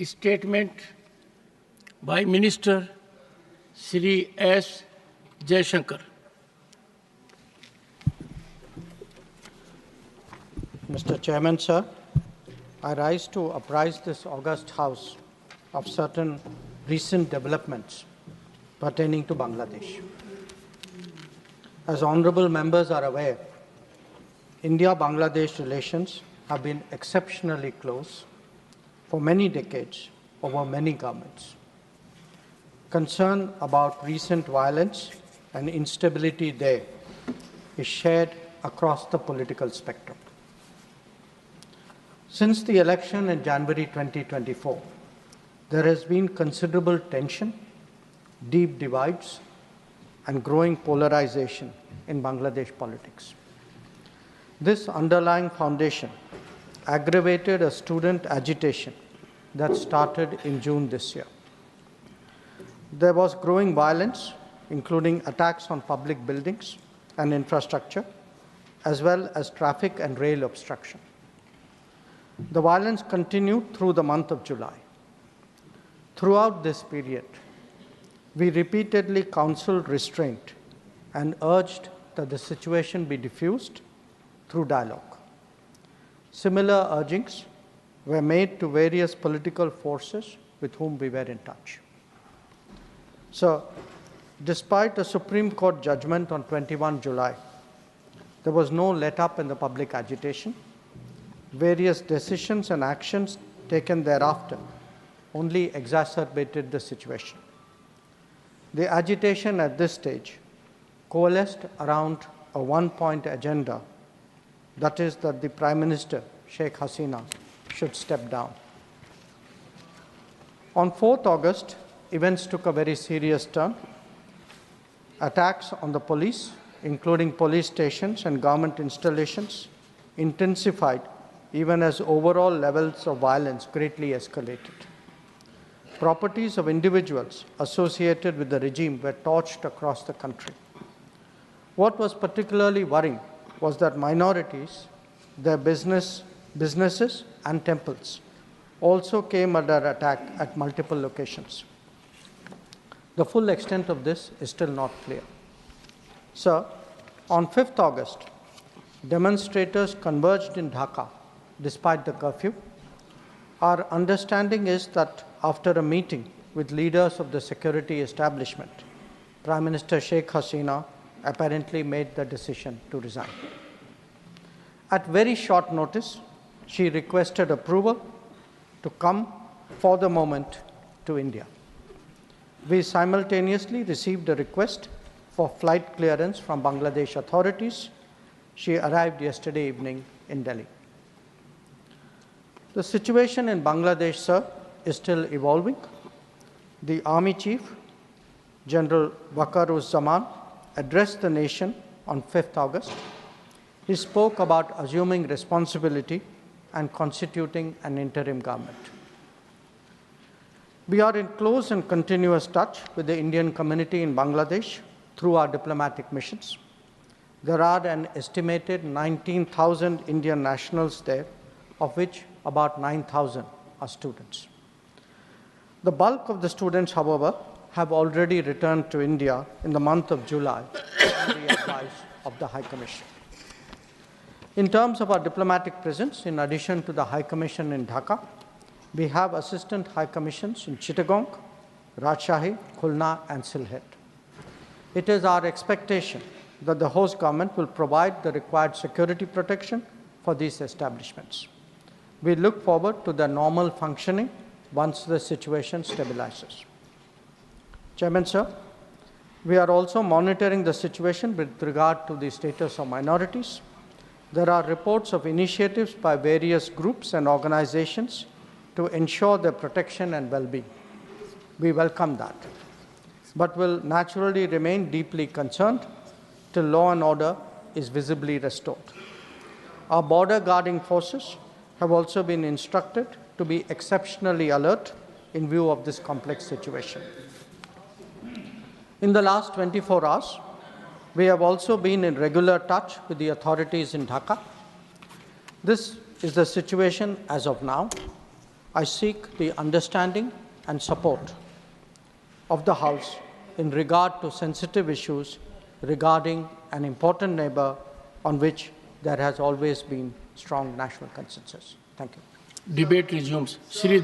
statement by Minister Shri S. Jaishankar. Mr. Chairman, sir, I rise to apprise this august House of certain recent developments pertaining to Bangladesh. As honorable members are aware, India-Bangladesh relations have been exceptionally close for many decades over many governments. Concern about recent violence and instability there is shared across the political spectrum. Since the election in January 2024, there has been considerable tension, deep divides, and growing polarization in Bangladesh politics. This underlying foundation aggravated a student agitation that started in June this year. There was growing violence, including attacks on public buildings and infrastructure, as well as traffic and rail obstruction. The violence continued through the month of July. Throughout this period, we repeatedly counseled restraint and urged that the situation be diffused through dialogue. Similar urgings were made to various political forces with whom we were in touch. So, despite a Supreme Court judgment on 21 July, there was no let-up in the public agitation. Various decisions and actions taken thereafter only exacerbated the situation. The agitation at this stage coalesced around a one-point agenda, that is that the Prime Minister, Sheikh Hasina, should step down. On 4th August, events took a very serious turn. Attacks on the police, including police stations and government installations, intensified even as overall levels of violence greatly escalated. Properties of individuals associated with the regime were torched across the country. What was particularly worrying was that minorities, their businesses and temples also came under attack at multiple locations. The full extent of this is still not clear. Sir, on 5th August, demonstrators converged in Dhaka despite the curfew. Our understanding is that after a meeting with leaders of the security establishment, Prime Minister Sheikh Hasina apparently made the decision to resign. At very short notice, she requested approval to come for the moment to India. We simultaneously received a request for flight clearance from Bangladesh authorities. She arrived yesterday evening in Delhi. The situation in Bangladesh, sir, is still evolving. The Army Chief, General Waqar-uz-Zaman, addressed the nation on 5th August. He spoke about assuming responsibility and constituting an interim government. We are in close and continuous touch with the Indian community in Bangladesh through our diplomatic missions. There are an estimated 19,000 Indian nationals there, of which about 9,000 are students. The bulk of the students, however, have already returned to India in the month of July on the advice of the High Commission. In terms of our diplomatic presence, in addition to the High Commission in Dhaka, we have Assistant High Commissions in Chittagong, Rajshahi, Khulna, and Sylhet. It is our expectation that the host government will provide the required security protection for these establishments. We look forward to their normal functioning once the situation stabilizes. Chairman, sir, we are also monitoring the situation with regard to the status of minorities. There are reports of initiatives by various groups and organizations to ensure their protection and well-being. We welcome that, but will naturally remain deeply concerned till law and order is visibly restored. Our border guarding forces have also been instructed to be exceptionally alert in view of this complex situation. In the last 24 hours, we have also been in regular touch with the authorities in Dhaka. This is the situation as of now. I seek the understanding and support of the House in regard to sensitive issues regarding an important neighbor on which there has always been strong national consensus. Thank you. Debate resumes. Shri